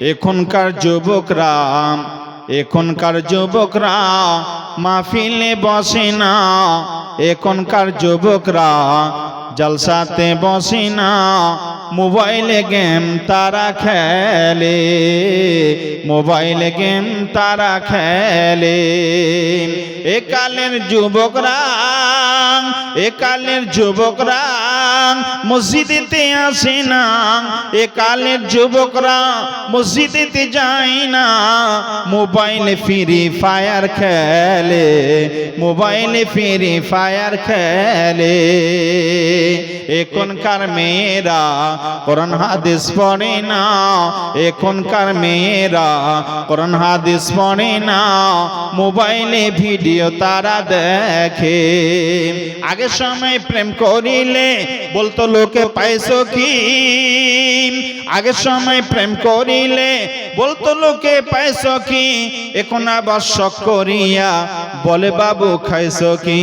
এখনকার যুবকরা মাহফিলে বসে না, এখনকার যুবকরা জলসাতে বসে না, মোবাইলে গেম তারা খেলে, মোবাইলে গেম তারা খেলে। একালের যুবকরা মসজিদেতে আসে না, একালের যুবকরা মসজিদেতে যায় না, মোবাইলে ফ্রি ফায়ার খেলে, মোবাইলে ফ্রি ফায়ার খেলে। এখনকার মেয়েরা কোরআন হাদিস পড়ে না, এখনকার মেয়েরা কোরআন হাদিস পড়ে না, মোবাইলে ভিডিও তারা দেখে। আগের সময় প্রেম করিলে বলতো লোকে পাইছো কি, আগের সময় প্রেম করিলে বলতো লোকে পাইছো কি, এখন আবার শখ করিয়া বলে বাবু খাইছো কি।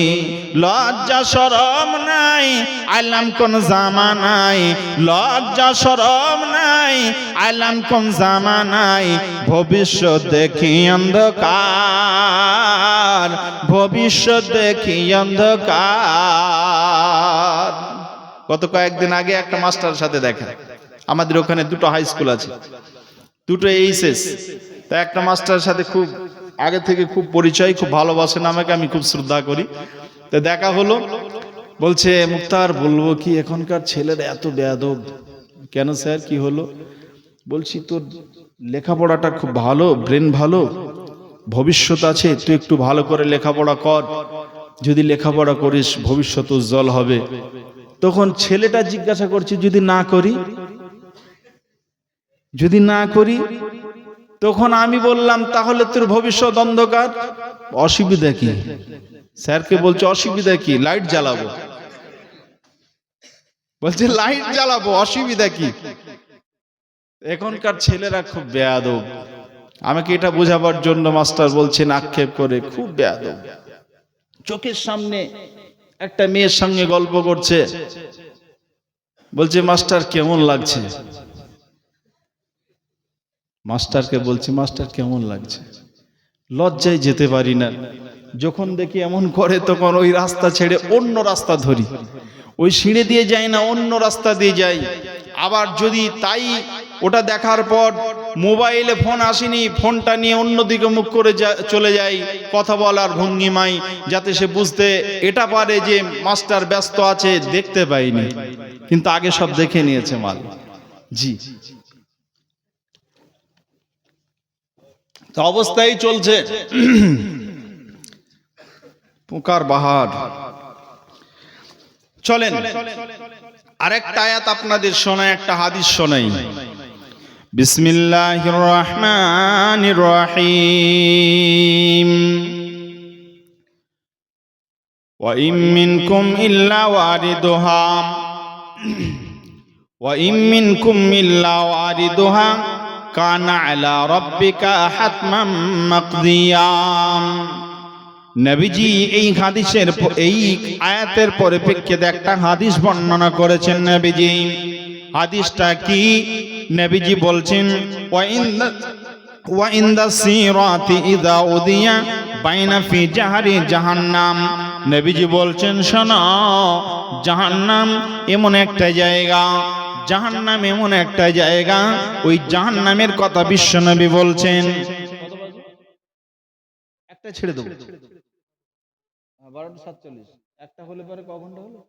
লজ্জা শরম নাই আইলাম কোন জামানায়, লজ্জা শরম নাই আইলাম কোন জামানায়, ভবিষ্যৎ দেখি অন্ধকার, ভবিষ্যৎ দেখি অন্ধকার। গত কয়েকদিন আগে একটা মাস্টারের সাথে দেখা, আমাদের ওখানে দুটো হাই স্কুল আছে, দুটো এইচএস। তা একটা মাস্টারের সাথে খুব আগে থেকে খুব পরিচয়, খুব ভালোবাসেন আমাকে, আমি খুব শ্রদ্ধা করি। তো দেখা হলো, বলছে মুক্তার বলবো কি এখনকার ছেলেরা এত বেয়াদব। কেন স্যার কি হলো? বলছি তোর লেখাপড়াটা খুব ভালো, ব্রেন ভালো, ভবিষ্যৎ আছে, তুই একটু ভালো করে লেখাপড়া কর, যদি লেখাপড়া করিস ভবিষ্যৎ উজ্জ্বল হবে। তখন ছেলেটা জিজ্ঞাসা করছে যদি না করি, যদি না করি, তখন আমি বললাম তাহলে তোর ভবিষ্যৎ অন্ধকার। অসুবিধা কি? স্যারকে বলছে অসুবিধা কি, লাইট জ্বালাবো। বলছে লাইট জ্বালাবো, অসুবিধা কি? এখনকার ছেলেরা খুব বেয়াদব। আমাকে এটা বোঝাবার জন্য মাস্টার বলছেন আক্ষেপ করে, খুব বেয়াদব। চোখের সামনে একটা মেয়ের সঙ্গে গল্প করছে, বলছে মাস্টার কেমন লাগছে? মাস্টারকে বলছে মাস্টার কেমন লাগছে? লজ্জায় যেতে পারি না, যখন দেখি এমন করে তখন ওই রাস্তা ছেড়ে অন্য রাস্তা ধরি, ওই সিঁড়ে দিয়ে যাই না, অন্য রাস্তা দিয়ে যাই। আবার যদি তাই ওটা দেখার পর মোবাইলে ফোন আসেনি, ফোনটা নিয়ে অন্যদিকে মুখ করে চলে যাই, কথা বলার ভঙ্গিমায়, যাতে সে বুঝতে এটা পারে যে মাস্টার ব্যস্ত আছে, দেখতে পাইনি, কিন্তু আগে সব দেখে নিয়েছে মাল। জি, তো অবস্থায় চলছে পোকার বাহার। চলেন আরেকটা আয়াত আপনাদের শোনাই, একটা হাদিস শোনাই। বিসমিল্লাহির রহমানির রহিম। ওয়া ইম মিনকুম ইল্লা ওয়ারিদুহা, ওয়া ইম মিনকুম ইল্লা ওয়ারিদুহা কানা আলা রাব্বিকা হাতমান মাকদিয়া। নবীজি এই হাদিসের, এই আয়াতের পরিপ্রেক্ষিতে একটা হাদিস বর্ণনা করেছেন নবীজি। হাদিসটা কি? নবীজি বলছেন ওয়া ইনদা সিরাতি ইযা উদিয়া বাইনা ফি জাহরি জাহান্নাম। নবীজি বলছেন শোনো, জাহান্নাম এমন একটা জায়গা, জাহান্নাম এমন একটা জায়গা, ওই জাহান্নামের কথা বিশ্বনবী বলছেন। একটা ছেড়ে দেবো, 12:47 একটা হলে পরে ক ঘন্টা হলো?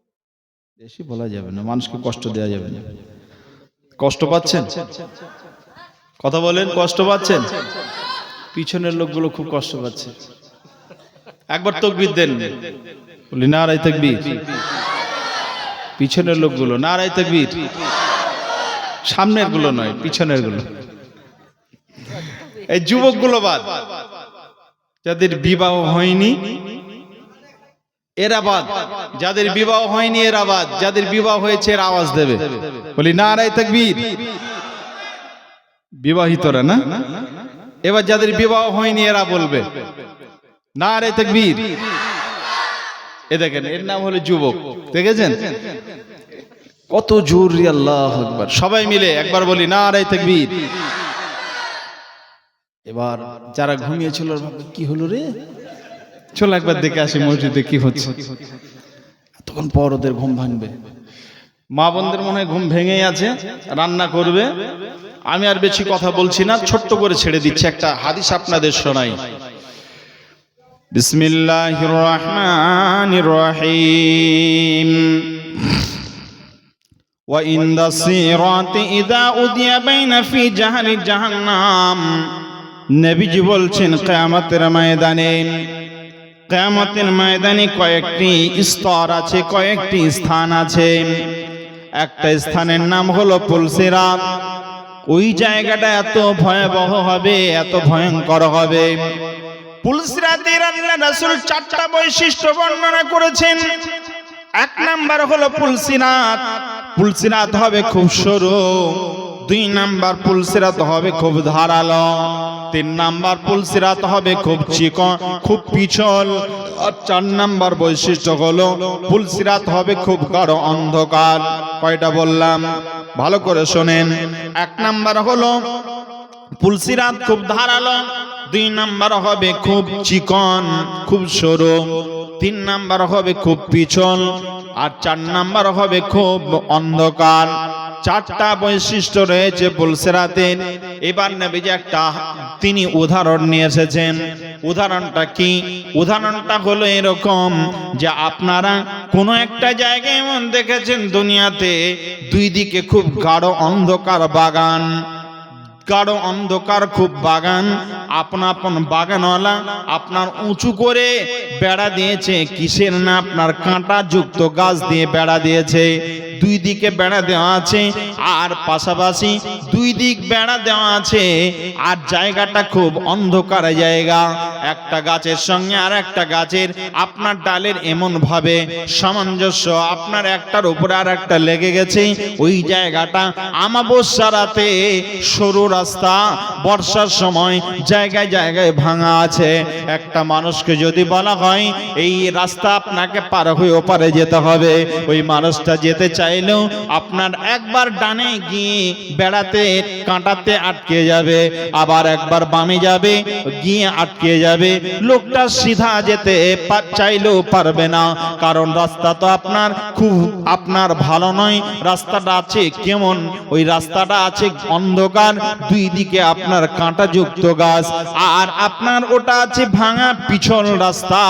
বেশি বলা যাবে না, মানুষকে কষ্ট দেওয়া যাবে না। কষ্ট পাচ্ছেন? কথা বলেন, কষ্ট পাচ্ছেন? পিছনের লোকগুলো খুব কষ্ট পাচ্ছে। একবার তাকবীর দেন, বলি নারায়ে তাকবীর। পিছনের লোকগুলো নারায়ে তাকবীর, সামনের গুলো নয়, পিছনের গুলো। এই যুবকগুলো বাদ, যাদের বিবাহ হয়নি এরা বাদ, যাদের বিবাহ হয়নি এরা বাদ, যাদের বিবাহ হয়েছে এর আওয়াজ দেবে, বলি নারায়ে তাকবীর। বিবাহিতরা না, এবার যাদের বিবাহ হয়নি এরা বলবে নারায়ে তাকবীর। এ দেখেন, এর নাম হলো যুবক। দেখেছেন কত জোর? আল্লাহু আকবার। সবাই মিলে একবার বলি নারায়ে তাকবীর। এবার যারা ঘুমিয়েছিল কি হলো রে, চলো একবার দেখে আসি মসজিদে কি হচ্ছে। তখন পর ওদের ঘুম ভাঙবে, মা বোনদের মনে হয় ঘুম ভেঙেই আছে, রান্না করবে। আমি আর বেশি কথা বলছি না, ছোট্ট করে ছেড়ে দিচ্ছি, একটা হাদিস আপনাদের শোনাই। বিসমিল্লাহির রহমানির রহিম। ওয়া ইনদা সিরাতি ইযা উদিয়া বাইনা ফি জাহরি জাহান্নাম। নবীজি বলছেন কিয়ামতের ময়দানে, কিয়ামতের ময়দানে কয়েকটি স্তর আছে, কয়েকটি স্থান আছে। একটা স্থানের নাম হলো পুলসিরাত। ওই জায়গাটা এত ভয়াবহ হবে, এত ভয়ঙ্কর হবে। পুলসিরাতের আল্লাহ রাসূল 4টা বৈশিষ্ট্য বর্ণনা করেছেন। এক নাম্বার হলো পুলসিরাত, পুলসিরাত হবে খুব সরু। 2 নাম্বার পুলসিরাত হবে খুব ধারালো। 3 নাম্বার পুলসিরাত হবে খুব চিকন, খুব পিছল। আর 4 নাম্বার বৈশিষ্ট্য হলো পুলসিরাত হবে খুব গাঢ় অন্ধকার। কয়টা বললাম ভালো করে শোনেন। 1 নাম্বার হলো পুলসিরাত খুব ধারালো, 2 নাম্বার হবে খুব চিকন, খুব সরু, 3 নাম্বার হবে খুব পিছল, আর 4 নাম্বার হবে খুব অন্ধকার। 4টা বৈশিষ্ট্য রয়েছে পুলসিরাতের। এবার নবীজি তিনি উদাহরণ নিয়ে এসেছেন। উদাহরণটা কি? উদাহরণটা হলো এরকম যে আপনারা কোনো একটা জায়গায় এমন দেখেছেন দুনিয়াতে 2 দিকে খুব গাঢ় অন্ধকার বাগান, গাঢ় অন্ধকার খুব বাগান। আপন বাগানওয়ালা আপনার উঁচু করে বেড়া দিয়েছে, কিসের না আপনার কাঁটা যুক্ত গাছ দিয়ে বেড়া দিয়েছে। 2 দিকে বেড়া দেওয়া আছে, আর পাশাপাশি 2 দিক বেড়া দেওয়া আছে, আর জায়গাটা খুব অন্ধকার জায়গা। একটা গাছের সঙ্গে আর একটা গাছের আপনার ডালের এমন ভাবে সামঞ্জস্য, আপনার একটার উপরে আর একটা লেগে গেছে। ওই জায়গাটা আমাবস্যা রাতে সরু রাস্তা, বর্ষার সময় জায়গায় জায়গায় ভাঙা আছে। একটা মানুষকে যদি বলা হয় এই রাস্তা আপনাকে পার হয়ে ওপারে যেতে হবে, ওই মানুষটা যেতে চাইলেও আপনার একবার ডানে গিয়ে বেড়াতে কাঁটাতে আটকে যাবে, আবার একবার বামে যাবে গিয়ে আটকে যাবে। লোকটা সিধা যেতে চাইলেও পারবে না, কারণ রাস্তা তো আপনার ভালো নয়। রাস্তাটা আছে কেমন? ওই রাস্তাটা আছে অন্ধকার, 2 দিকে আপনার কাঁটা যুক্ত গাছ, আর আপনার ওটা আছে ভাঙা পিছল রাস্তা।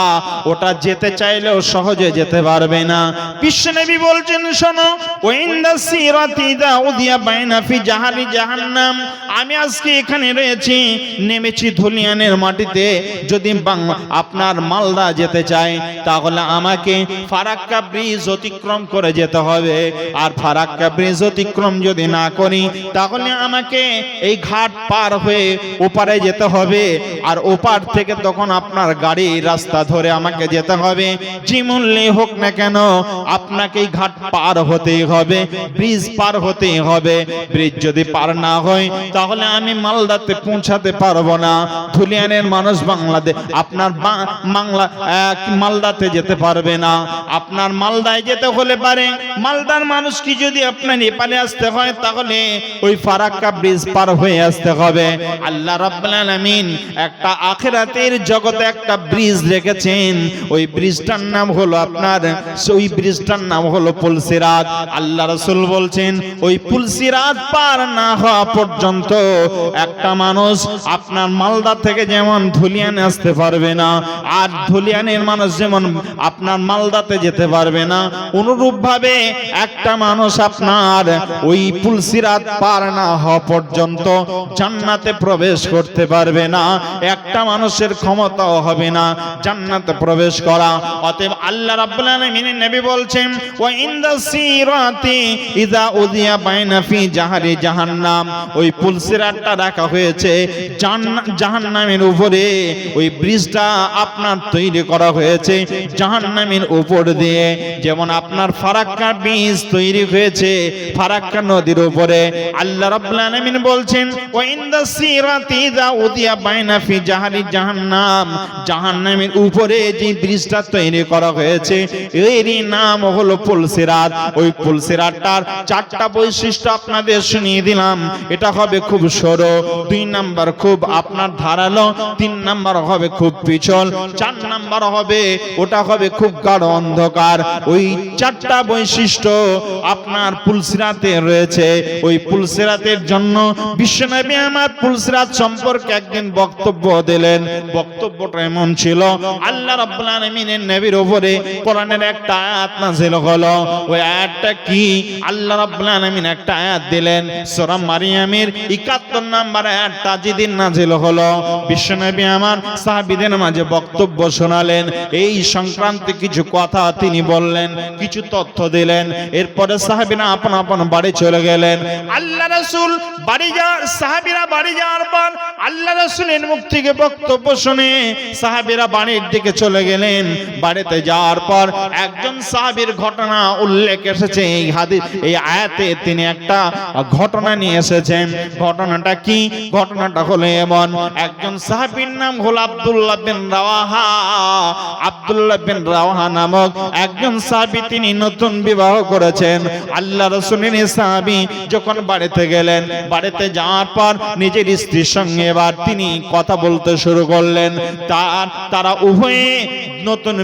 ওটা যেতে চাইলেও সহজে যেতে পারবে না। বিশ্বনবী বলছেন শোনো, ওয়াইন্দা সিরাতি ইযা উদিয়া বাইনা ফি জাহারি জাহান্নাম। আমি আজকে এখানে রয়েছি, নেমেছি ধুলিয়ানের মাটিতে। যদি আপনার মালদা যেতে চাই তাহলে আমাকে ফারাক্কা ব্রিজ অতিক্রম করে যেতে হবে। আর ফারাক্কা ব্রিজ অতিক্রম যদি না করি তাহলে আমাকে এই ঘাট পার হয়ে ওপারে যেতে হবে। আর ওপার থেকে তখন আপনার গাড়ি রাস্তা ধরে আমাকে যেতে হবে। যে মূল্যে হোক না কেন আপনাকে এই ঘাট পার হতেই হবে, ব্রিজ পার হতেই হবে। ব্রিজ যদি পার না হয় তাহলে আমি মালদাতে পৌঁছাতে পারবো না। ধুলিয়ানের মানুষ আপনার মালদাতে যেতে পারবে না। আপনার মালদায় যেতে হলে পারে মালদার মানুষ কি যদি আপনার নেপালে আসতে হয় তাহলে ওই ফারাক্কা ব্রিজ পার হয়ে আসতে হবে। আল্লাহ রাব্বুল আলামিন একটা আখিরাতের জগতে একটা ব্রিজ রেখেছেন। ওই ব্রিজটার নাম হলো ওই ব্রিজটার নাম হলো পুলসিরাত। আল্লাহ রাসূল বলছেন ওই পুলসিরাত পার না হওয়া পর্যন্ত একটা মানুষ আপনার মালদা থেকে যেমন ধুলিয়ানে আসতে পারবে না, আর ধুলিয়ানের মানুষ যেমন আপনার মালদাতে যেতে পারবে না, অনুরূপ ভাবে একটা মানুষ আপনার ওই পুলসিরাত পার না হওয়া পর্যন্ত জান্নাতে প্রবেশ করতে পারবে না। একটা মানুষের ক্ষমতাও হবে না জান্নাতে প্রবেশ করা। অতএব আল্লাহ রাব্বুল আলামিনের নবী বলছেন ওয়া ইনদা সিরাতি ইযা উদিয়া বাইনা ফি জাহরি জাহান্নাম। ওই পুলসিরাতটা রাখা হয়েছে জাহান্নামের উপরে। ওই ব্রিজটা আপনার তৈরি করা হয়েছে জাহান্নামের উপর দিয়ে, যেমন আপনার ফারাক্কা ব্রিজ তৈরি হয়েছে ফারাক্কা নদীর উপরে। আল্লাহ রাব্বুল আলামিন বলছেন ওয়া ইনদা সিরাতি ইযা উদিয়া বাইনা ফি জাহরি জাহান্নাম। জাহান্নামের উপরে যে ব্রিজটা তৈরি করা হয়েছে এরই নাম হলো পুলসিরাত। ওই ওই পুলসিরাতটার চারটা বৈশিষ্ট্য আপনাদের শুনিয়ে দিলাম। এটা হবে খুব সরু, 2 নাম্বার খুব আপনার ধারালো, 3 নাম্বার হবে খুব পিছল, 4 নাম্বার হবে ওটা হবে খুব গাঢ় অন্ধকার। ওই চারটা বৈশিষ্ট্য আপনার পুলসিরাতে রয়েছে। ওই পুলসিরাতের জন্য বিশ্বনবী আমার পুলসিরাত সম্পর্কে একদিন বক্তব্য দিলেন। বক্তব্যটা এমন ছিল, আল্লাহ রাব্বুল আলামিনের নবীর উপরে কোরআনের একটা আয়াত নাযিল হলো। ওই আয়াতটা কি? আল্লাহ রাব্বুল আলামিন একটা আয়াত দিলেন, সূরা মারিয়ামের 71 নম্বর আয়াতটা যেদিন নাযিল হলো, বিশ্বনবী আমার সাহাবীদের মাঝে বক্তব্য শোনালেন। এই সংক্রান্তে কিছু কথা তিনি বললেন, কিছু তথ্য দিলেন। এরপরে সাহাবীরা আপন আপন বাড়ি চলে গেলেন। আল্লাহ রাসূল সাহাবীরা বাড়ি যাওয়ার পর আল্লাহ রাসূলের মুখ থেকে বক্তব্য শুনে সাহাবীরা বাড়ির দিকে চলে গেলেন। বাড়িতে যাওয়ার পর একজন সাহাবীর ঘটনা উল্লেখ এসেছে এই হাদিস, এই আয়াতে তিনি একটা ঘটনা নিয়ে এসেছেন। ঘটনাটা কি? ঘটনাটা হলো এমন, একজন সাহাবীর নাম হলো আব্দুল্লাহ বিন রাওয়াহা। আব্দুল্লাহ বিন রাওয়াহা নামক একজন সাহাবী, তিনি নতুন বিবাহ করেছেন। আল্লাহ রাসূলের সাহাবী যখন বাড়িতে গেলেন, বাড়িতে যাওয়ার পর নিজের স্ত্রীর সঙ্গে এবার তিনি কথা বলতে শুরু করলেন। তারা উভয়ে নতুন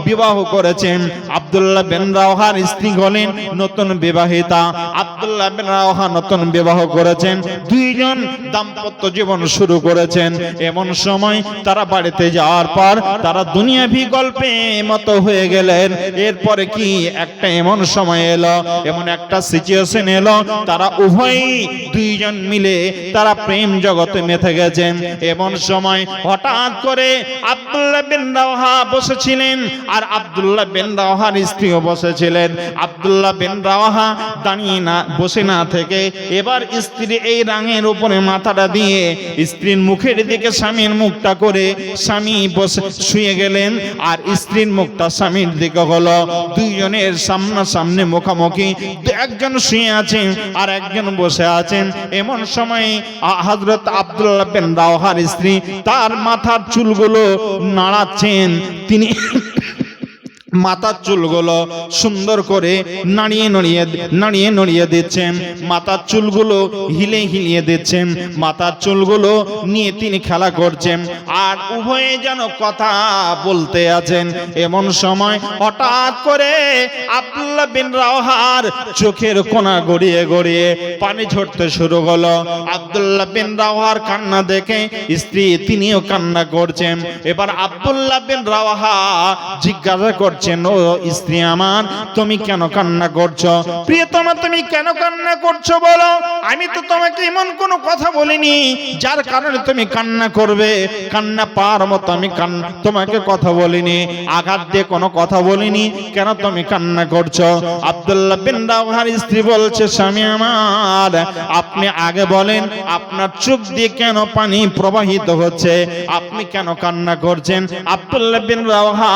বিবাহ করেছেন। আব্দুল্লাহ বিন রাওয়াহার স্ত্রী হলেন নতুন বিবাহিতা, আব্দুল্লাহ বিন রাওয়াহা নতুন বিবাহ করেছেন। দুইজন দাম্পত্য জীবন শুরু করেছেন। এমন সময় তারা বাড়িতে যাওয়ার পর তারা দুনিয়াভি গল্পে মতো হয়ে গেলেন। এরপরে কি একটা এমন সময় এলো, এমন একটা সিচুয়েশন এলো, তারা উভয়ই দুইজন মিলে তারা প্রেম জগতে মেতে গেছেন। এমন সময় হঠাৎ করে আব্দুল্লাহ বিন রাওয়াহা বসেছিলেন আর আব্দুল্লাহ বিন রাওয়াহার স্ত্রীও বসেছিলেন। আব্দুল্লাহ বিন রাওয়াহা দাঁড়িয়ে না বসে না থেকে এবার স্ত্রী এই রাঙের উপরে মাথাটা দিয়ে স্ত্রীর মুখের দিকে স্বামীর মুখটা করে স্বামী বসে শুয়ে গেলেন আর স্ত্রীর মুখটা স্বামীর দিকে হলো। দুইজনের সামনাসামনি মুখোমুখি, একজন শুয়ে আছেন আর একজন বসে আছেন। এমন সময় হযরত আব্দুল্লাহ বিন রাওয়াহার স্ত্রী তার মাথার চুলগুলো নাড়াচ্ছেন। তিনি মাথার চুলগুলো সুন্দর করে নাড়িয়ে নড়িয়ে দিচ্ছেন, মাথার চুলগুলো হিলিয়ে দিচ্ছেন, মাথার চুলগুলো নিয়ে তিনি খেলা করছেন আর উভয়ে যেন কথা বলতে আছেন। এমন সময় হঠাৎ করে আব্দুল্লাহ বিন রাওয়াহার চোখের কোণা গড়িয়ে গড়িয়ে পানি ঝরতে শুরু হলো। আব্দুল্লাহ বিন রাওয়াহার কান্না দেখে স্ত্রী তিনিও কান্না করছেন। এবার আব্দুল্লাহ বিন রাওয়াহা জিজ্ঞাসা করছেন, ও স্ত্রী আমার, তুমি কেন কান্না করছো? প্রিয়তমা, তুমি কেন কান্না করছো বলো? আমি তো তোমাকে এমন কোনো কথা বলিনি যার কারণে তুমি কান্না করবে। কান্না পাওয়ার মতো আমি তোমাকে কথা বলিনি, আঘাত দিয়ে কোনো কথা বলিনি, কেন তুমি কান্না করছো? আব্দুল্লাহ বিন রাওয়াহার স্ত্রী বলছে, স্বামী আমার, আপনি আগে বলেন আপনার চোখ দিয়ে কেন পানি প্রবাহিত হচ্ছে, আপনি কেন কান্না করছেন? আব্দুল্লাহ বিন রাওয়াহা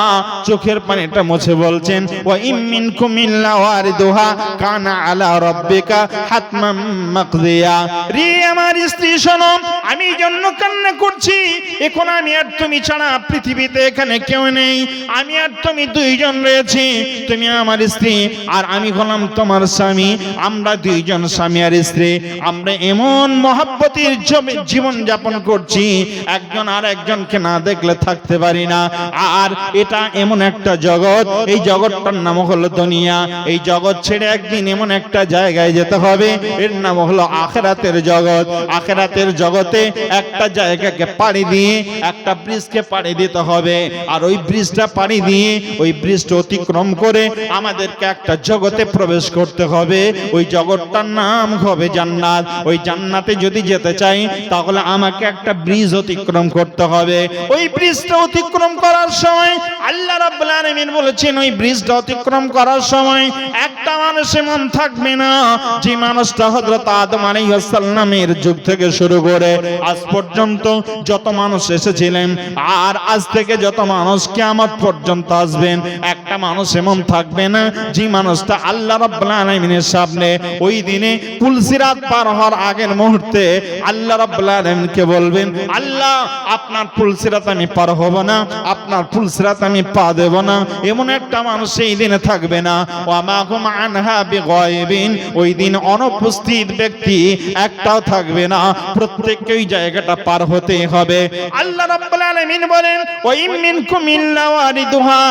চোখের পানিটা মুছে বলছেন, ওয়া ইমিনকুম ইল্লা ওয়ারিদুহা কানা আলা রাব্বিকা হাতমান মাকদিয়া। রে আমার স্ত্রী শোনো, আমি জন্য কান্না করছি, এখন আমি আর তুমি ছাড়া পৃথিবীতে এখানে কেউ নেই, আমি আর তুমি দুইজন রয়েছি, তুমি আমার স্ত্রী আর আমি হলাম তোমার স্বামী। আমরা দুইজন স্বামী আর স্ত্রী, আমরা এমন মহব্বতের জীবন যাপন করছি, একজন আর একজনকে না দেখলে থাকতে পারি না। আর এটা এমন একটা জগৎ, এই জগৎটার নাম হলো দুনিয়া। এই জগৎ ছেড়ে একদিন এমন একটা জায়গায় যেতে হবে, এর নাম হলো আখিরাতের জগৎ। আখিরাতের জগতে একটা জায়গাকে পাড়ি দিয়ে একটা ব্রিজকে পাড়ি দিতে হবে, আর ওই ব্রিজটা পাড়ি দিয়ে ওই ব্রিজটা অতিক্রম করে আমাদেরকে একটা জগতে প্রবেশ করতে হবে। ওই জগৎটার নাম হবে জান্নাত। ওই জান্নাতে যদি যেতে চাই তাহলে আমাকে একটা ব্রিজ অতিক্রম করতে হবে। ওই ব্রিজটা অতিক্রম করার সময় আল্লাহ রাব্বুল আলামিন বলেছেন, ওই ব্রিজটা অতিক্রম করার সময় একটা মানুষ এমন থাকবে না যে মানুষটা হযরত আদম আলাইহিস সালামের যুগ থেকে শুরু করে আজ পর্যন্ত যত মানুষ এসেছিলেন আর আজ থেকে যত মানুষ কিয়ামত পর্যন্ত আসবেন, একটা মানুষ এমন থাকবে না যে মানুষটা আল্লাহ রাব্বুল আলামিনের সামনে ওই দিনে পুলসিরাত পার হওয়ার আগের মুহূর্তে আল্লাহ রাব্বুল আলামিনকে বলবেন, আল্লাহ আপনার পুলসিরাত আমি পার হব না, আপনার পুলসিরাত আমি পা দেব না, এমন একটা মানুষ সেই দিনে থাকবে না। ওয়া মা হুম আনহা বিগায়বিন, ওই দিন অনুপস্থিত ব্যক্তি একটাও থাকবে না, প্রত্যেককে ওই জায়গাটা পার হতে হবে। আল্লাহ রাব্বুল আলামিন বলেন ওয়া ইম মিনকুম ইল্লা ওয়ারিদুহা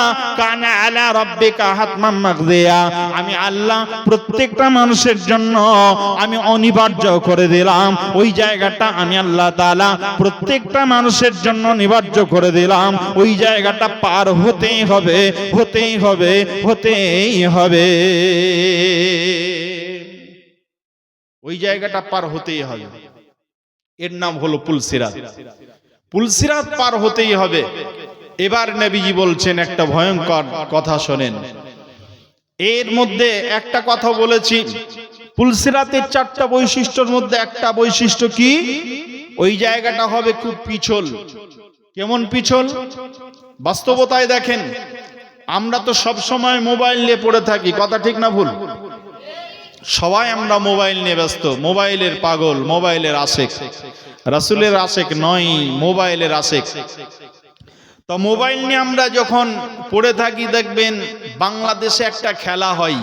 কানা আলা রাব্বিকা হাতমান মাকদিয়া। আমি আল্লাহ প্রত্যেকটা মানুষের জন্য আমি অনিবার্য করে দিলাম, ওই জায়গাটা আমি আল্লাহ তাআলা প্রত্যেকটা মানুষের জন্য অনিবার্য করে দিলাম, ওই জায়গাটা পার হতেই হবে, হতেই হবে, হতেই হবে। ওই জায়গাটা পার হতেই হবে। এর নাম হলো পুলসিরাত। পুলসিরাত পার হতেই হবে। এবার নবীজি বলছেন একটা ভয়ঙ্কর কথা শোনেন। এর মধ্যে একটা কথা বলেছি, পুলসিরাতের 4টা বৈশিষ্ট্যের মধ্যে একটা বৈশিষ্ট্য কি? ওই জায়গাটা হবে খুব পিছল। কেমন পিছল? বাস্তবতায় দেখেন, আমরা তো সব সময় মোবাইল নিয়ে পড়ে থাকি, কথা ঠিক না ভুল? সবাই আমরা মোবাইল নিয়ে ব্যস্ত, মোবাইলের পাগল, মোবাইলের আশেক। রাসূলের আশেক নয়, মোবাইলের আশেক। তো মোবাইল নিয়ে আমরা যখন পড়ে থাকি, দেখবেন বাংলাদেশে একটা খেলা হয়,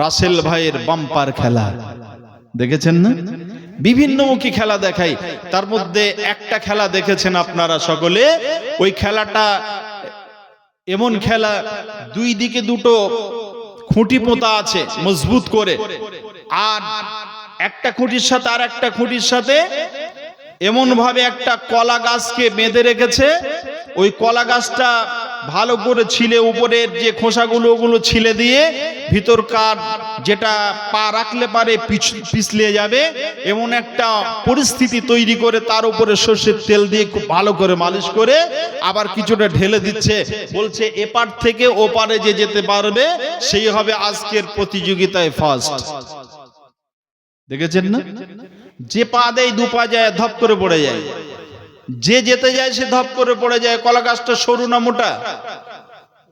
রাসেল ভাইয়ের বাম্পার খেলা, দেখেছেন না? বিভিন্নমুখী খেলা দেখাই, তার মধ্যে একটা খেলা দেখেছেন আপনারা সকলে। ওই খেলাটা এমন খেলা, দুই দিকে দুটো খুঁটি পোঁতা আছে মজবুত করে, আর একটা খুঁটির সাথে আর একটা খুঁটির সাথে এমন ভাবে একটা কলা গাছকে বেঁধে রেখেছে। ওই কলা গাছটা ভালো করে ছিলে, উপরের যে খোসাগুলো ওগুলো ছিলে দিয়ে, ভিতরকার যেটা পা রাখলে পারে পিছলে যাবে, এমন একটা পরিস্থিতি তৈরি করে তার উপরে সরষের তেল দিয়ে খুব ভালো করে মালিশ করে আবার কিছুটা ঢেলে দিচ্ছে। বলছে এপার থেকে ওপারে যে যেতে পারবে সেই হবে আজকের প্রতিযোগিতায় ফার্স্ট। দেখেছেন না? যে পা দেয় দু পা যায়, ধপ করে পড়ে যায়। যে যেতে যায় সে ধপ করে পড়ে যায়। কলা গাছটা সরু না মোটা?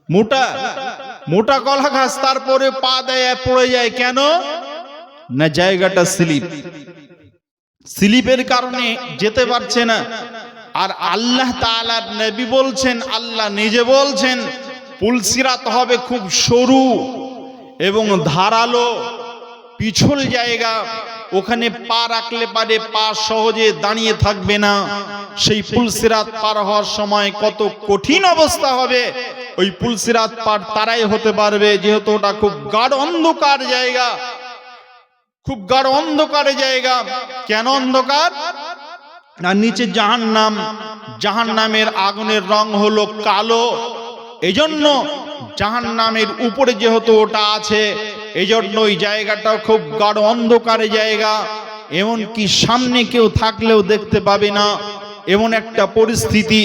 মোটা, মোটা কলা গাছ, তারপরে পা দেয় পড়ে যায়। কেন না? জায়গাটা স্লিপ, স্লিপের কারণে যেতে পারছে না। আর আল্লাহ তাআলার নবী বলছেন, আল্লাহ নিজে বলছেন, পুলসিরাত হবে খুব সরু এবং ধারালো পিছল জায়গা, ওখানে পা রাখলে পারে পা সহজে দাঁড়িয়ে থাকবে না। সেই পুলসিরাত পার হওয়ার সময় কত কঠিন অবস্থা হবে, ওই পুলসিরাত পার তারাই হতে পারবে, যেহেতু ওটা খুব গাঢ় অন্ধকার জায়গা, খুব গাঢ় অন্ধকার জায়গা। কেন অন্ধকার? না, নিচে জাহান্নাম, জাহান্নামের আগুনের রং হলো কালো। এজন্য জাহান্নামের উপরে যেহেতু ওটা আছে, এজন্য ওই জায়গাটাও খুব গাঢ় অন্ধকারে জায়গা। এমনকি সামনে কেউ থাকলেও দেখতে পাবে না, এমন একটা পরিস্থিতি।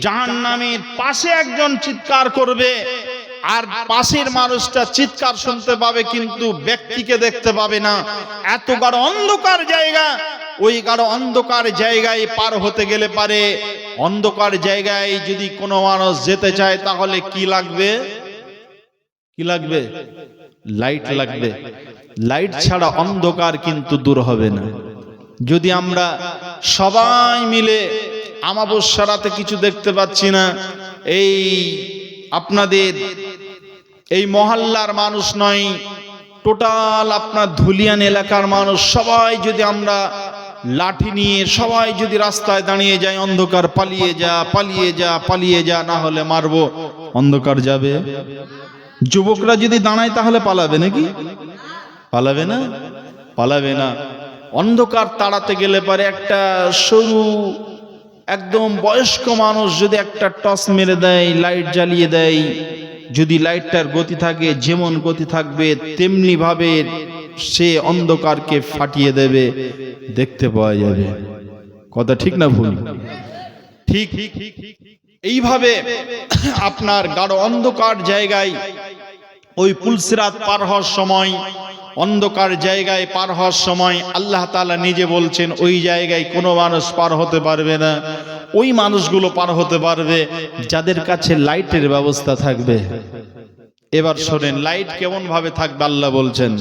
জাহান্নামের পাশে একজন চিৎকার করবে, আর পাশের মানুষটা চিৎকার শুনতে পাবে কিন্তু ব্যক্তিকে দেখতে পাবে না। এত গাঢ় অন্ধকার জায়গা। ওই গাঢ় অন্ধকার জায়গায় পার হতে গেলে পারে, অন্ধকার জায়গায় যদি কোনো মানুষ যেতে চায় তাহলে কি লাগবে? কি লাগবে? লাইট লাগবে। লাইট ছাড়া অন্ধকার কিন্তু দূর হবে না। যদি আমরা সবাই মিলে আমাবস্যা রাতে কিছু দেখতে পাচ্ছি না, এই আপনাদের এই মহল্লার মানুষ নয়, টোটাল আপনার ধুলিয়ান এলাকার মানুষ সবাই যদি আমরা লাঠি নিয়ে সবাই যদি রাস্তায় দাঁড়িয়ে যায়, অন্ধকার পালিয়ে যা, পালিয়ে যা, পালিয়ে যা, না হলে মারবো, অন্ধকার যাবে? যুবকরা যদি দাঁড়ায় তাহলে পালাবে নাকি? পালাবে না, পালাবে না। অন্ধকার তাড়াতে গেলে পারে একটা সরু একদম বয়স্ক মানুষ যদি একটা টর্চ মেরে দেয়, লাইট জ্বালিয়ে দেয়, যদি লাইটটার গতি থাকে, যেমন গতি থাকবে তেমনি ভাবে সে অন্ধকারকে ফাটিয়ে দেবে, দেখতে পাওয়া যাবে। কথা ঠিক না ভুল? ঠিক এইভাবে আপনার গাঢ় অন্ধকার জায়গায় ওই পুলসিরাত পার হওয়ার সময়, অন্ধকার জায়গায় পার হওয়ার সময় আল্লাহ তাআলা নিজে বলছেন ওই জায়গায় কোনো মানুষ পার হতে পারবে না। ওই মানুষগুলো পার হতে পারবে যাদের কাছে লাইটের ব্যবস্থা থাকবে। এবার শোনেন লাইট কেমন ভাবে থাকবে। আল্লাহ বলছেন,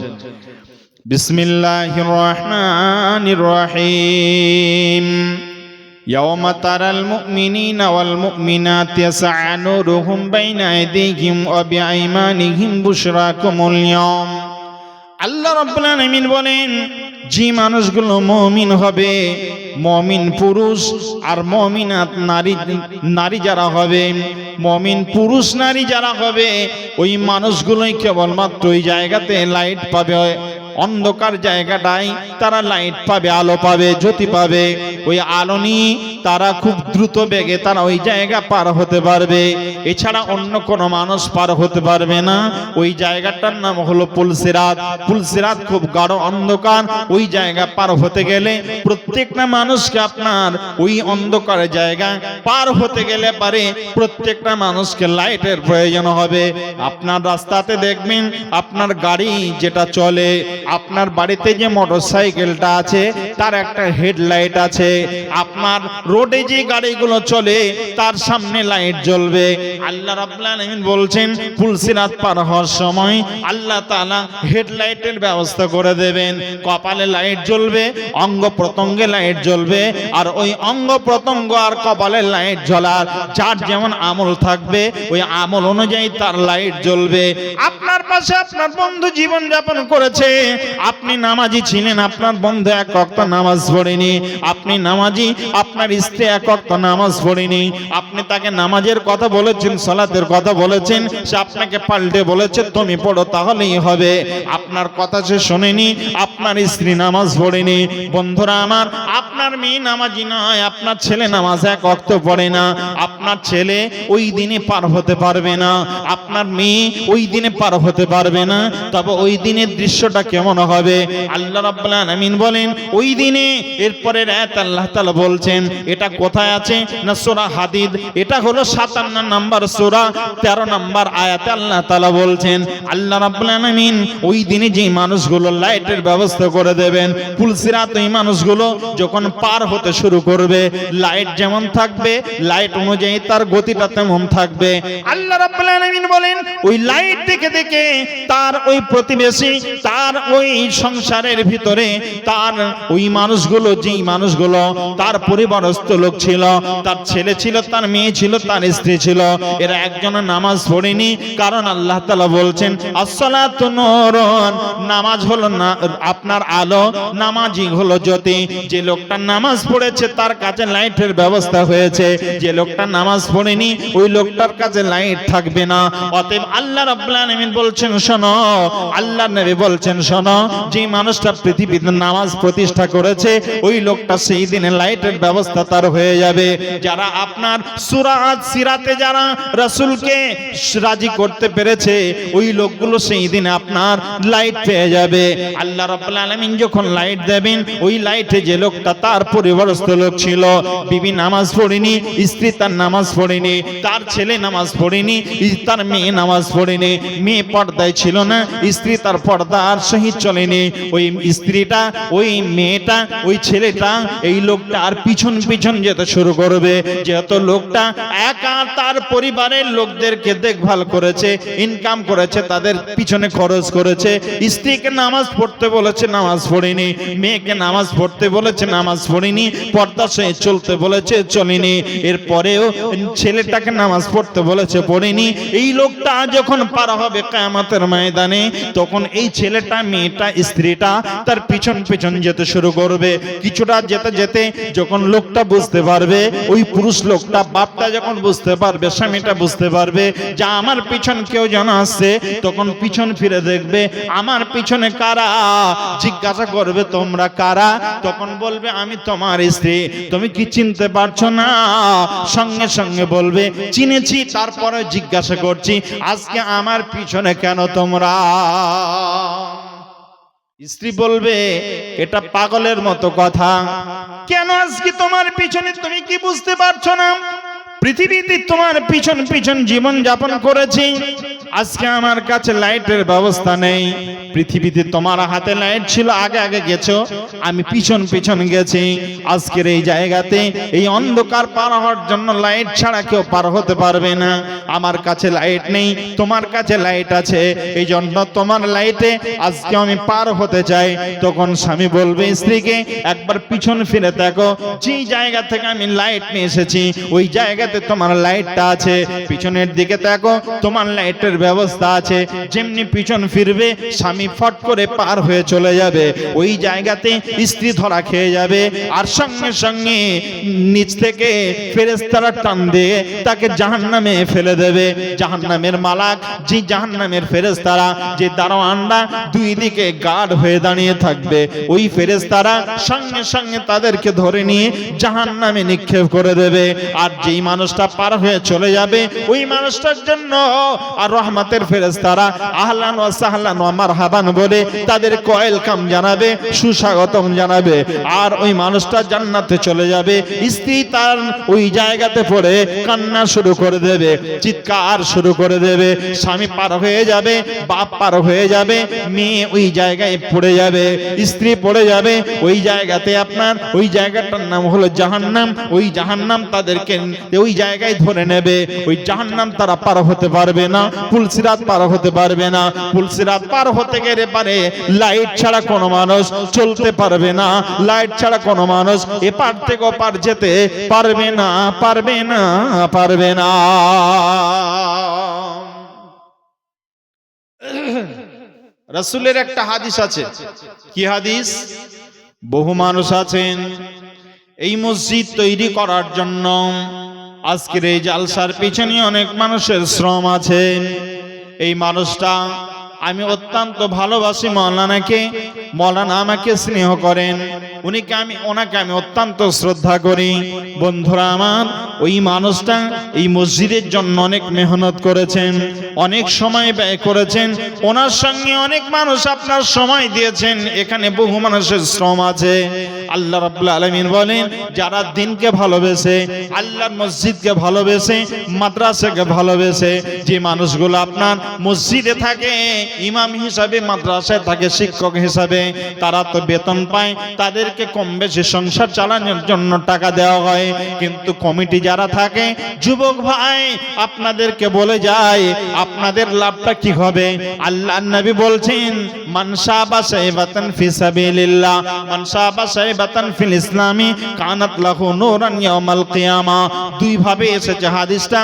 বিসমিল্লাহির রহমানির রহিম, ইয়াওমা তারাল মুমিনিনা ওয়াল মুমিনাতি ইয়াসআ নূরুহুম বাইনা আইদিহিম ওয়া বিআইমানিহিম বুশরাকুমুল ইয়াওম। আল্লাহ রাব্বুল আলামিন বলেন, যে মানুষগুলো মুমিন হবে, মুমিন পুরুষ আর মুমিনাত নারী যারা হবে, মুমিন পুরুষ নারী যারা হবে, ওই মানুষগুলোই কেবলমাত্র ওই জায়গাতে লাইট পাবে, অন্ধকার জায়গাটায় তারা লাইট পাবে, আলো পাবে, জ্যোতি পাবে। ওই আলো নিয়ে তারা খুব দ্রুত বেগে তারা ওই জায়গা পার হতে পারবে, এছাড়া অন্য কোনো মানুষ পার হতে পারবে না। ওই জায়গাটার নাম হলো পুলসিরাত। পুলসিরাত খুব গাঢ় অন্ধকার। ওই জায়গা পার হতে গেলে প্রত্যেকটা মানুষকে আপনার ওই অন্ধকার জায়গা পার হতে গেলে পারে প্রত্যেকটা মানুষকে লাইটের প্রয়োজন হবে। আপনার রাস্তাতে দেখবেন আপনার গাড়ি যেটা চলে, আপনার বাড়িতে যে মোটরসাইকেলটা আছে তার একটা হেডলাইট আছে, আপনার রোডে যে গাড়িগুলো চলে তার সামনে লাইট জ্বলবে। আল্লাহ রাব্বুল আলামিন বলছেন পুলসিরাত পার হওয়ার সময় আল্লাহ তাআলা হেডলাইটের ব্যবস্থা করে দেবেন। কপালে লাইট জ্বলবে, অঙ্গ প্রত্যঙ্গে লাইট জ্বলবে, আর ওই অঙ্গ প্রত্যঙ্গ আর কপালে লাইট জ্বলার যার যেমন আমল থাকবে ওই আমল অনুযায়ী তার লাইট জ্বলবে। আপনার পাশে আপনার বন্ধু জীবন যাপন করেছে, আপনি নামাজি ছিলেন, আপনার বন্ধু এক ওয়াক্ত নামাজ পড়েনি, আপনি নামাজি, আপনার স্ত্রী এক ওয়াক্ত নামাজ পড়েনি, আপনি তাকে নামাজের কথা বলেছেন, সালাতের কথা বলেছেন, সে আপনাকে পাল্টে বলেছে তুমি পড়ো তাহলেই হবে। আপনার কথা সে শোনেনি, আপনার স্ত্রী নামাজ পড়েনি। বন্ধুরা আমার, আপনার মেয়ে নামাজি নয়, আপনার ছেলে নামাজ এক ওয়াক্ত পড়ে না, আপনার ছেলে ওই দিনে পার হতে পারবে না, আপনার মেয়ে ওই দিনে পার হতে পারবে না। তবে ওই দিনের দৃশ্যটা কেমন হবে? আল্লাহ রাব্বুল আলামিন বলেন ওই দিনে, এরপরের আয়াত আল্লাহ তাআলা বলছেন, এটা কোথায় আছে না সূরা হাদিদ, এটা হলো 57 নম্বর সূরা 13 নম্বর আয়াতে আল্লাহ তাআলা বলছেন, আল্লাহ রাব্বুল আলামিন ওই দিনে যে মানুষগুলো লাইটের ব্যবস্থা করে দেবেন, পুলসিরাত ওই মানুষগুলো যখন পার হতে শুরু করবে, লাইট যেমন থাকবে লাইট অনুযায়ী তার গতিটা তেমন থাকবে। আল্লাহ রাব্বুল আলামিন বলেন ওই লাইট দেখে দেখে তার ওই প্রতিবেশী, তার ওই সংসারের ভিতরে তার ওই মানুষগুলো, যেই মানুষগুলো তার পরিবারস্থ লোক ছিল, তার ছেলে ছিল, তার মেয়ে ছিল, তার স্ত্রী ছিল, এরা একজন নামাজ পড়েনি। কারণ আল্লাহ তাআলা বলছেন আসসালাতু নূরুন, নামাজ হলো না আপনার আলো, নামাজি হলো জ্যোতি। যে লোকটা নামাজ পড়েছে তার কাছে লাইটের ব্যবস্থা হয়েছে, যে লোকটা নামাজ পড়েনি ওই লোকটার কাছে লাইট থাকবে না। অতএব আল্লাহ রাব্বুল আলামিন বলছেন শোনো, আল্লাহর নবী বলছেন শোনো, যে মানুষটা পৃথিবীতে নামাজ প্রতিষ্ঠা করেছে ওই লোকটা সেই দিনে লাইটের ব্যবস্থা তার হয়ে যাবে। যারা আপনার সূরা সিরাতে যারা রাসূলকে রাজি করতে পেরেছে ওই লোকগুলো সেই দিনে আপনার লাইট পেয়ে যাবে। আল্লাহ রাব্বুল আলামিন যখন লাইট দেবেন ওই লাইটে যে লোকটা তার পরিবারস্থ লোক ছিল, বিবি নামাজ পড়েনি, স্ত্রী তার নামাজ পড়েনি, তার ছেলে নামাজ পড়েনি, তার মেয়ে নামাজ পড়েনি, মেয়ে পর্দায় ছিল না, স্ত্রী তার পর্দার সহিত চলেনি, ওই স্ত্রীটা, ওই মেয়েটা, ওই ছেলেটা এই লোকটা আর পিছন পিছন যেতে শুরু করবে। যেহেতু লোকটা একা তার পরিবারের লোকদেরকে দেখভাল করেছে, ইনকাম করেছে, তাদের পিছনে খরচ করেছে, স্ত্রীকে নামাজ পড়তে বলেছে নামাজ পড়েনি, মেয়েকে নামাজ পড়তে বলেছে নামাজ পড়েনি, পর্দা সহিত চলতে বলেছে চলেনি, এরপরেও ছেলেটাকে নামাজ পড়তে বলেছে পড়েনি। এই লোকটা যখন পার হবে কিয়ামতের ময়দানে তখন এই ছেলেটা, মেয়েটা, স্ত্রীটা তার পিছন পিছন যেতে শুরু করবে। কিছুটা যেতে যেতে যখন লোকটা বুঝতে পারবে, ওই পুরুষ লোকটা, বাপটা যখন বুঝতে পারবে, স্বামীটা বুঝতে পারবে যে আমার পিছন কেউ যেন আসছে, তখন পিছন ফিরে দেখবে আমার পিছনে কারা, জিজ্ঞাসা করবে তোমরা কারা, তখন বলবে আমি তোমার স্ত্রী। তুমি কি চিনতে পারছো না? সঙ্গে সঙ্গে বলবে চিনেছি, তারপরে জিজ্ঞাসা করছি আজকে আমার পিছনে কেন তোমরা? স্ত্রী বলবে এটা পাগলের মতো কথা, কেন আজকে তোমার পিছনে, তুমি কি বুঝতে পারছো না? পৃথিবীতে তোমার পিছন পিছন জীবন যাপন করেছি, আজকে আমার কাছে লাইটের ব্যবস্থা নেই, পৃথিবীতে তোমার হাতে লাইট ছিল, আগে আগে গেছো, আমি পিছন পিছন গেছি। আজকের এই জায়গাতে এই অন্ধকার পার হওয়ার জন্য লাইট ছাড়া কেউ পার হতে পারবে না। আমার কাছে লাইট নেই, তোমার কাছে লাইট আছে, এই জন্য তোমার লাইটে আজকে আমি পার হতে চাই। তখন স্বামী বলবে স্ত্রীকে, একবার পিছন ফিরে দেখো, যে জায়গা থেকে আমি লাইট নিয়ে এসেছি ওই জায়গাতে তোমার লাইটটা আছে, পিছনের দিকে দেখো তোমার লাইটের ব্যবস্থা আছে। যেমনি পিছন ফিরবে স্বামী ফট করে পার হয়ে চলে যাবে, ওই জায়গাতে স্ত্রী ধরা খেয়ে যাবে, আর সঙ্গে সঙ্গে নিচ থেকে ফেরেশতারা টান দিয়ে তাকে জাহান্নামে ফেলে দেবে। জাহান্নামের মালাক, যে জাহান্নামের ফেরেশতারা, যে দারোয়ানরা দুই দিকে গার্ড হয়ে দাঁড়িয়ে থাকবে, ওই ফেরেশতারা সঙ্গে সঙ্গে তাদেরকে ধরে নিয়ে জাহান্নামে নিক্ষেপ করে দেবে। আর যেই মানুষটা পার হয়ে চলে যাবে ওই মানুষটার জন্য আর রহমতের ফেরেশতারা আহলান ওয়া সাহলান ওয়া মারহাবান বলে তাদেরকে ওয়েলকাম জানাবে, সুস্বাগতম জানাবে। আর ওই মানুষটা জান্নাতে চলে যাবে। স্ত্রী তার ওই জায়গাতে পড়ে কান্না শুরু করে দেবে, চিৎকার শুরু করে দেবে। স্বামী পার হয়ে যাবে, বাপ পার হয়ে যাবে, মেয়ে ওই জায়গায় পড়ে যাবে, স্ত্রী পড়ে যাবে ওই জায়গাতে। আপনার ওই জায়গাটার নাম হলো জাহান্নাম। ওই জাহান্নাম তাদেরকে ওই জায়গায় ধরে নেবে। ওই জাহান্নাম তারা পার হতে পারবে না, পুলসিরাত পার হতে পারবে না। পুলসিরাত পার হতে গেলে পারে লাইট ছাড়া কোনো মানুষ চলতে পারবে না, লাইট ছাড়া কোনো মানুষ এপার থেকে ওপার যেতে পারবে না, পারবে না, পারবে না। রাসূলের একটা হাদিস আছে। কি হাদিস? বহু মানুষ আছেন এই মসজিদ তৈরি করার জন্য, আজকের এই জালসার পিছনে অনেক মানুষের শ্রম আছে। এই মানুষটা আমি অত্যন্ত ভালোবাসি মৌলানাকে, মৌলানা আমাকে স্নেহ করেন, ওনাকে আমি অত্যন্ত শ্রদ্ধা করি। বন্ধুরা আমার, ওই মানুষটা এই মসজিদের জন্য অনেক মেহনত করেছেন, অনেক সময় ব্যয় করেছেন, ওনার সঙ্গে অনেক মানুষ আপনার সময় দিয়েছেন, এখানে বহু মানুষের শ্রম আছে। আল্লাহ রাব্বুল আলামিন বলেন, যারা দিনকে ভালোবেসে, আল্লাহর মসজিদকে ভালোবেসে, মাদ্রাসাকে ভালোবেসে, যে মানুষগুলো আপনার মসজিদে থাকে ইমাম হিসাবে, মাদ্রাসায় থাকে শিক্ষক হিসাবে, তারা তো বেতন পায়, তাদেরকে কম বেশি সংসার চালানোর জন্য টাকা দেওয়া হয়। কিন্তু কমিটি যারা থাকে, যুবক ভাই আপনাদেরকে বলে যায়, আপনাদের লাভটা কি হবে? আল্লাহর নবী বলছেন, মান শাবা শাইবাতান ফি সাবিলিল্লাহ, মান শাবা শাইবাতান ফিল ইসলামি কানাত লাহু নূরান ইয়াউমাল কিয়ামা। দুই ভাবে এসেছে হাদিসটা,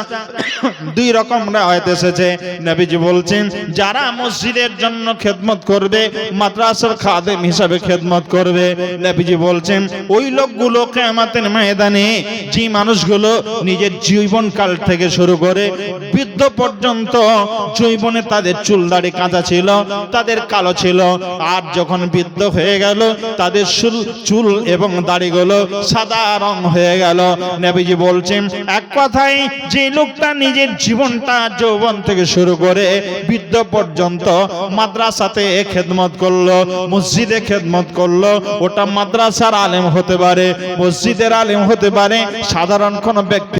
দুই রকম রাওয়ায়াত এসেছে। নবীজি বলছেন, যারা মসজিদের জন্য খেদমত করবে, মাদ্রাসার খাদেম হিসাবে খেদমত করবে, নবীজি বলছেন ওই লোকগুলো কিয়ামতের ময়দানে, যে মানুষগুলো নিজের জীবনকাল থেকে শুরু করে বৃদ্ধ পর্যন্ত যৌবনে তাদের চুল দাড়ি কাঁচা ছিল, তাদের কালো ছিল, আর যখন বৃদ্ধ হয়ে গেল তাদের চুল এবং দাড়িগুলো সাদা রং হয়ে গেল। নবীজি বলছেন, এক কথায় যে লোকটা নিজের জীবনটা যৌবন থেকে শুরু করে বৃদ্ধ পর্যন্ত মাদ্রাসাতে খেদমত করলো, মসজিদে খেদমত করলো, ওটা মাদ্রাসার আলেম হতে পারে, মসজিদের আলেম হতে পারে, সাধারণ কোনো ব্যক্তি